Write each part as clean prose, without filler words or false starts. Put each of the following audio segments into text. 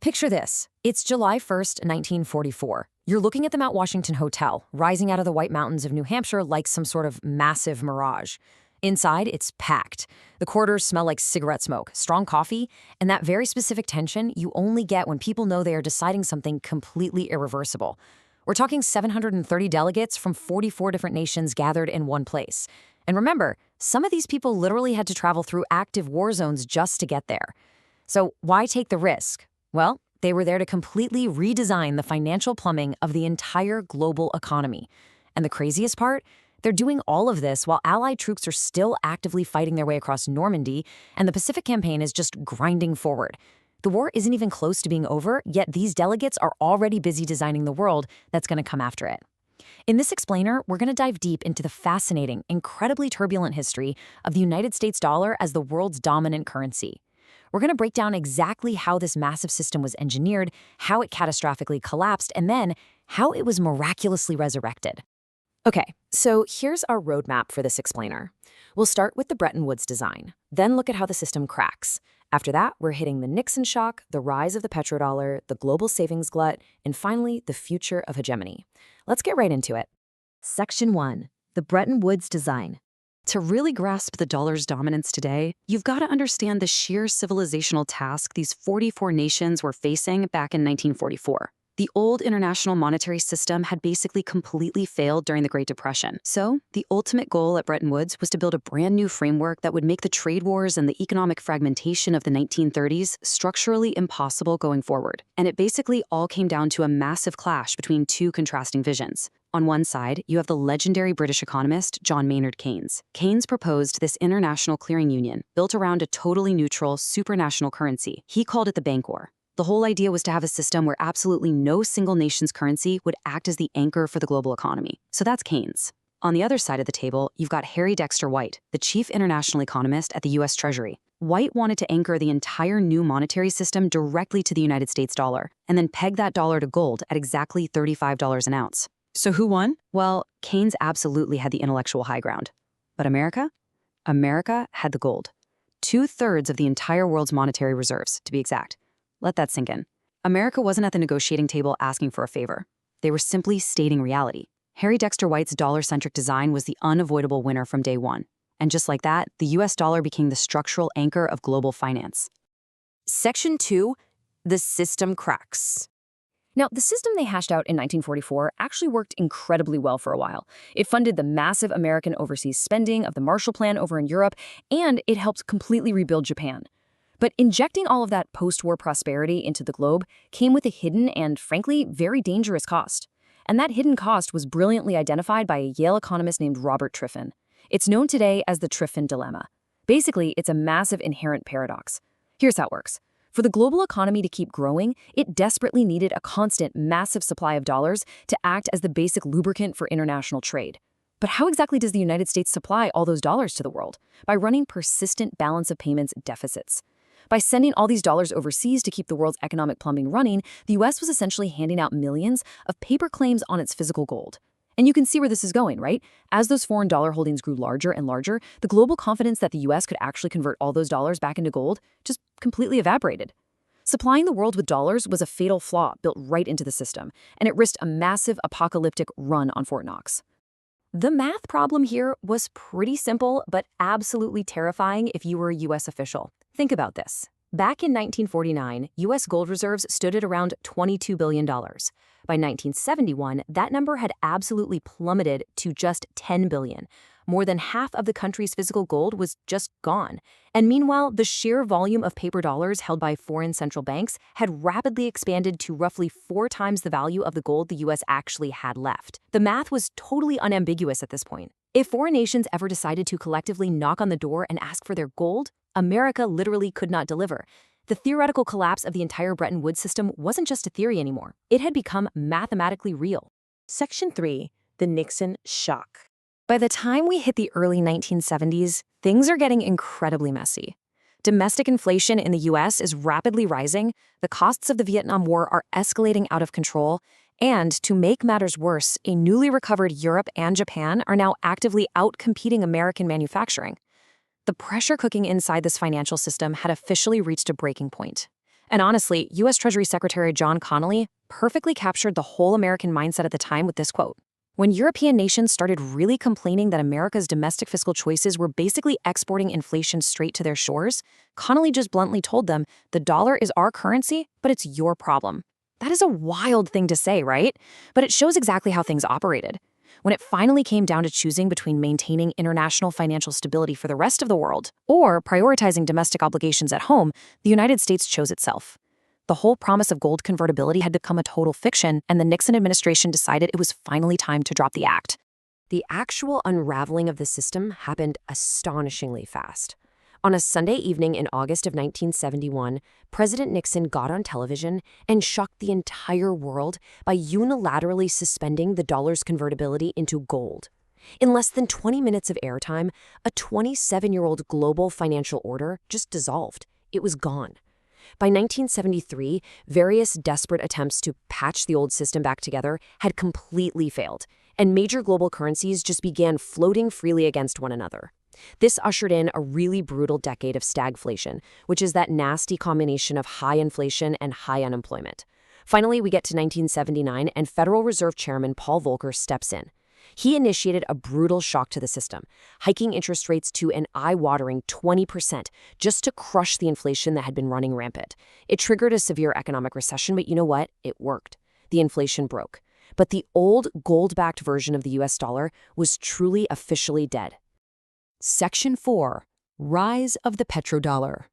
Picture this. It's July 1st, 1944. You're looking at the Mount Washington Hotel, rising out of the White Mountains of New Hampshire like some sort of massive mirage. Inside, it's packed. The corridors smell like cigarette smoke, strong coffee, and that very specific tension you only get when people know they are deciding something completely irreversible. We're talking 730 delegates from 44 different nations gathered in one place. And remember, some of these people literally had to travel through active war zones just to get there. So why take the risk? Well, they were there to completely redesign the financial plumbing of the entire global economy. And the craziest part? They're doing all of this while Allied troops are still actively fighting their way across Normandy, and the Pacific Campaign is just grinding forward. The war isn't even close to being over, yet these delegates are already busy designing the world that's going to come after it. In this explainer, we're going to dive deep into the fascinating, incredibly turbulent history of the United States dollar as the world's dominant currency. We're going to break down exactly how this massive system was engineered, how it catastrophically collapsed, and then how it was miraculously resurrected. Okay, so here's our roadmap for this explainer. We'll start with the Bretton Woods design, then look at how the system cracks. After that, we're hitting the Nixon shock, the rise of the petrodollar, the global savings glut, and finally, the future of hegemony. Let's get right into it. Section 1. The Bretton Woods design. To really grasp the dollar's dominance today, you've got to understand the sheer civilizational task these 44 nations were facing back in 1944. The old international monetary system had basically completely failed during the Great Depression. So, the ultimate goal at Bretton Woods was to build a brand new framework that would make the trade wars and the economic fragmentation of the 1930s structurally impossible going forward. And it basically all came down to a massive clash between two contrasting visions. On one side, you have the legendary British economist John Maynard Keynes. Keynes proposed this international clearing union built around a totally neutral supranational currency. He called it the bank war. The whole idea was to have a system where absolutely no single nation's currency would act as the anchor for the global economy. So that's Keynes. On the other side of the table, you've got Harry Dexter White, the chief international economist at the US Treasury. White wanted to anchor the entire new monetary system directly to the United States dollar, and then peg that dollar to gold at exactly $35 an ounce. So who won? Well, Keynes absolutely had the intellectual high ground. But America? America had the gold. 2/3 of the entire world's monetary reserves, to be exact. Let that sink in. America wasn't at the negotiating table asking for a favor. They were simply stating reality. Harry Dexter White's dollar-centric design was the unavoidable winner from day one. And just like that, the US dollar became the structural anchor of global finance. Section 2. The system cracks. Now, the system they hashed out in 1944 actually worked incredibly well for a while. It funded the massive American overseas spending of the Marshall Plan over in Europe, and it helped completely rebuild Japan. But injecting all of that post-war prosperity into the globe came with a hidden and, frankly, very dangerous cost. And that hidden cost was brilliantly identified by a Yale economist named Robert Triffin. It's known today as the Triffin dilemma. Basically, it's a massive inherent paradox. Here's how it works. For the global economy to keep growing, it desperately needed a constant, massive supply of dollars to act as the basic lubricant for international trade. But how exactly does the United States supply all those dollars to the world? By running persistent balance of payments deficits. By sending all these dollars overseas to keep the world's economic plumbing running, the US was essentially handing out millions of paper claims on its physical gold. And you can see where this is going, right? As those foreign dollar holdings grew larger and larger, the global confidence that the US could actually convert all those dollars back into gold just completely evaporated. Supplying the world with dollars was a fatal flaw built right into the system, and it risked a massive apocalyptic run on Fort Knox. The math problem here was pretty simple, but absolutely terrifying if you were a US official. Think about this. Back in 1949, US gold reserves stood at around $22 billion. By 1971, that number had absolutely plummeted to just $10 billion. More than half of the country's physical gold was just gone. And meanwhile, the sheer volume of paper dollars held by foreign central banks had rapidly expanded to roughly 4 times the value of the gold the US actually had left. The math was totally unambiguous at this point. If foreign nations ever decided to collectively knock on the door and ask for their gold, America literally could not deliver. The theoretical collapse of the entire Bretton Woods system wasn't just a theory anymore. It had become mathematically real. Section 3. The Nixon shock. By the time we hit the early 1970s, things are getting incredibly messy. Domestic inflation in the US is rapidly rising, the costs of the Vietnam War are escalating out of control, and to make matters worse, a newly recovered Europe and Japan are now actively outcompeting American manufacturing. The pressure cooking inside this financial system had officially reached a breaking point. And honestly, U.S. Treasury Secretary John Connally perfectly captured the whole American mindset at the time with this quote. When European nations started really complaining that America's domestic fiscal choices were basically exporting inflation straight to their shores, Connally just bluntly told them, the dollar is our currency, but it's your problem. That is a wild thing to say, right? But it shows exactly how things operated. When it finally came down to choosing between maintaining international financial stability for the rest of the world or prioritizing domestic obligations at home, the United States chose itself. The whole promise of gold convertibility had become a total fiction, and the Nixon administration decided it was finally time to drop the act. The actual unraveling of the system happened astonishingly fast. On a Sunday evening in August of 1971, President Nixon got on television and shocked the entire world by unilaterally suspending the dollar's convertibility into gold. In less than 20 minutes of airtime, a 27-year-old global financial order just dissolved. It was gone. By 1973, various desperate attempts to patch the old system back together had completely failed, and major global currencies just began floating freely against one another. This ushered in a really brutal decade of stagflation, which is that nasty combination of high inflation and high unemployment. Finally, we get to 1979, and Federal Reserve Chairman Paul Volcker steps in. He initiated a brutal shock to the system, hiking interest rates to an eye-watering 20% just to crush the inflation that had been running rampant. It triggered a severe economic recession, but you know what? It worked. The inflation broke. But the old gold-backed version of the US dollar was truly officially dead. Section 4. Rise of the petrodollar.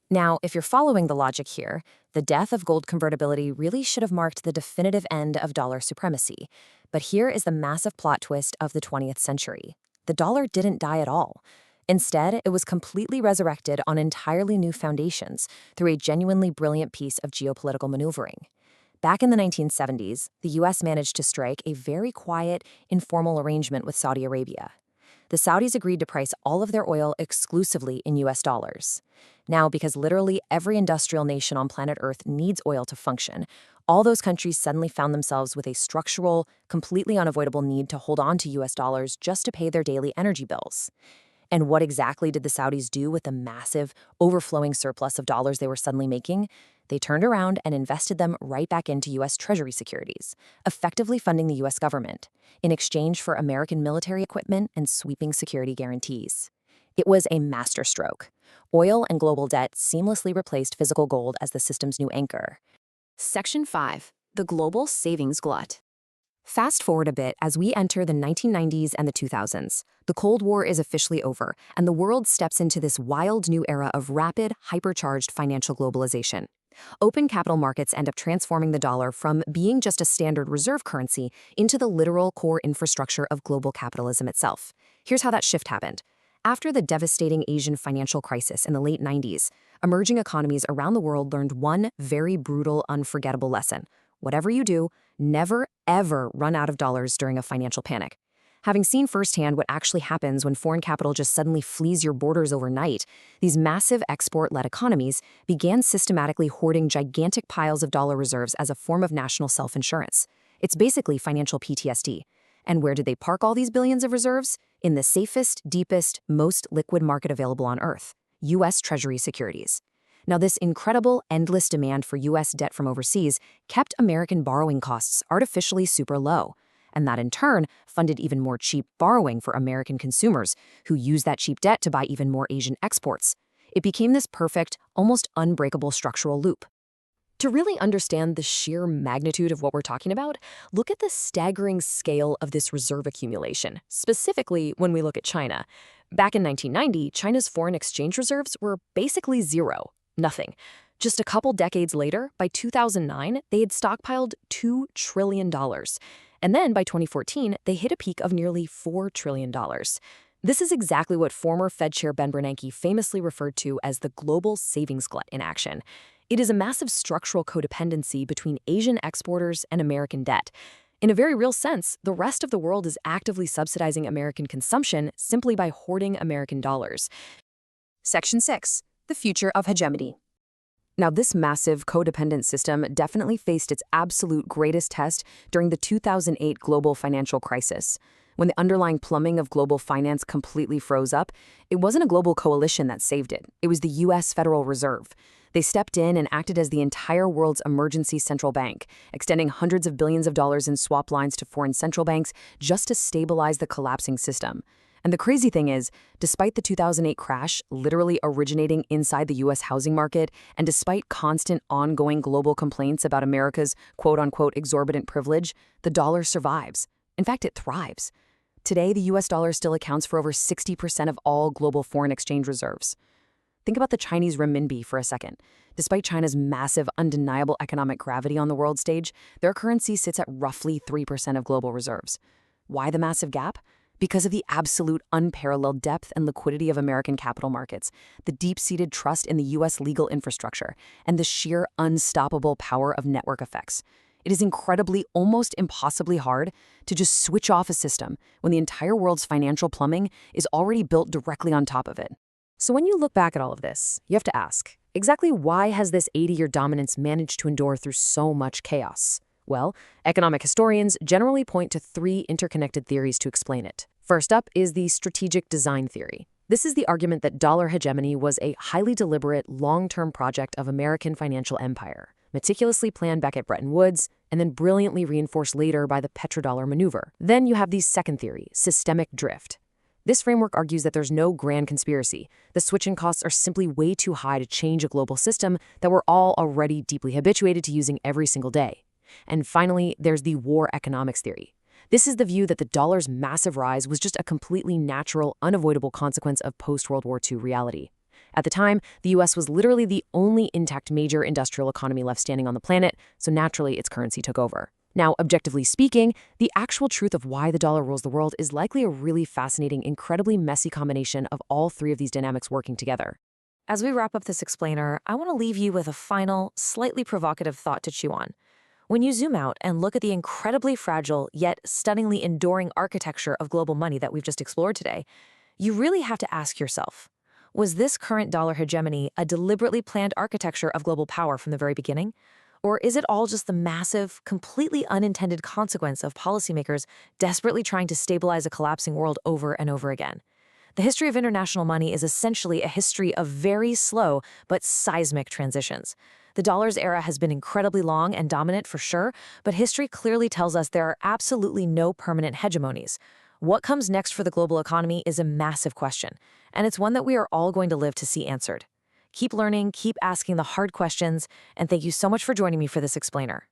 Now, if you're following the logic here, the death of gold convertibility really should have marked the definitive end of dollar supremacy. But here is the massive plot twist of the 20th century. The dollar didn't die at all. Instead, it was completely resurrected on entirely new foundations through a genuinely brilliant piece of geopolitical maneuvering. Back in the 1970s, the U.S. managed to strike a very quiet, informal arrangement with Saudi Arabia. The Saudis agreed to price all of their oil exclusively in U.S. dollars. Now, because literally every industrial nation on planet Earth needs oil to function, all those countries suddenly found themselves with a structural, completely unavoidable need to hold on to U.S. dollars just to pay their daily energy bills. And what exactly did the Saudis do with the massive, overflowing surplus of dollars they were suddenly making? They turned around and invested them right back into U.S. Treasury securities, effectively funding the U.S. government, in exchange for American military equipment and sweeping security guarantees. It was a masterstroke. Oil and global debt seamlessly replaced physical gold as the system's new anchor. Section 5. The Global Savings Glut. Fast forward a bit as we enter the 1990s and the 2000s. The Cold War is officially over, and the world steps into this wild new era of rapid, hypercharged financial globalization. Open capital markets end up transforming the dollar from being just a standard reserve currency into the literal core infrastructure of global capitalism itself. Here's how that shift happened. After the devastating Asian financial crisis in the late 90s, emerging economies around the world learned one very brutal, unforgettable lesson. Whatever you do, never, ever run out of dollars during a financial panic. Having seen firsthand what actually happens when foreign capital just suddenly flees your borders overnight, these massive export-led economies began systematically hoarding gigantic piles of dollar reserves as a form of national self-insurance. It's basically financial PTSD. And where did they park all these billions of reserves? In the safest, deepest, most liquid market available on Earth, U.S. Treasury securities. Now, this incredible, endless demand for U.S. debt from overseas kept American borrowing costs artificially super low. And that in turn funded even more cheap borrowing for American consumers who used that cheap debt to buy even more Asian exports. It became this perfect, almost unbreakable structural loop. To really understand the sheer magnitude of what we're talking about, look at the staggering scale of this reserve accumulation, specifically when we look at China. Back in 1990, China's foreign exchange reserves were basically zero, nothing. Just a couple decades later, by 2009, they had stockpiled $2 trillion. And then by 2014, they hit a peak of nearly $4 trillion. This is exactly what former Fed Chair Ben Bernanke famously referred to as the global savings glut in action. It is a massive structural codependency between Asian exporters and American debt. In a very real sense, the rest of the world is actively subsidizing American consumption simply by hoarding American dollars. Section 6. The future of hegemony. Now, this massive codependent system definitely faced its absolute greatest test during the 2008 global financial crisis. When the underlying plumbing of global finance completely froze up, it wasn't a global coalition that saved it. It was the U.S. Federal Reserve. They stepped in and acted as the entire world's emergency central bank, extending hundreds of billions of dollars in swap lines to foreign central banks just to stabilize the collapsing system. And the crazy thing is, despite the 2008 crash literally originating inside the U.S. housing market, and despite constant ongoing global complaints about America's quote-unquote exorbitant privilege, the dollar survives. In fact, it thrives. Today, the U.S. dollar still accounts for over 60% of all global foreign exchange reserves. Think about the Chinese renminbi for a second. Despite China's massive, undeniable economic gravity on the world stage, their currency sits at roughly 3% of global reserves. Why the massive gap? Because of the absolute unparalleled depth and liquidity of American capital markets, the deep-seated trust in the U.S. legal infrastructure, and the sheer unstoppable power of network effects. It is incredibly, almost impossibly hard to just switch off a system when the entire world's financial plumbing is already built directly on top of it. So when you look back at all of this, you have to ask, exactly why has this 80-year dominance managed to endure through so much chaos? Well, economic historians generally point to three interconnected theories to explain it. First up is the strategic design theory. This is the argument that dollar hegemony was a highly deliberate, long-term project of American financial empire, meticulously planned back at Bretton Woods, and then brilliantly reinforced later by the petrodollar maneuver. Then you have the second theory, systemic drift. This framework argues that there's no grand conspiracy. The switching costs are simply way too high to change a global system that we're all already deeply habituated to using every single day. And finally, there's the war economics theory. This is the view that the dollar's massive rise was just a completely natural, unavoidable consequence of post-World War II reality. At the time, the U.S. was literally the only intact major industrial economy left standing on the planet, so naturally its currency took over. Now, objectively speaking, the actual truth of why the dollar rules the world is likely a really fascinating, incredibly messy combination of all three of these dynamics working together. As we wrap up this explainer, I want to leave you with a final, slightly provocative thought to chew on. When you zoom out and look at the incredibly fragile yet stunningly enduring architecture of global money that we've just explored today, you really have to ask yourself, was this current dollar hegemony a deliberately planned architecture of global power from the very beginning? Or is it all just the massive, completely unintended consequence of policymakers desperately trying to stabilize a collapsing world over and over again? The history of international money is essentially a history of very slow but seismic transitions. The dollar's era has been incredibly long and dominant for sure, but history clearly tells us there are absolutely no permanent hegemonies. What comes next for the global economy is a massive question, and it's one that we are all going to live to see answered. Keep learning, keep asking the hard questions, and thank you so much for joining me for this explainer.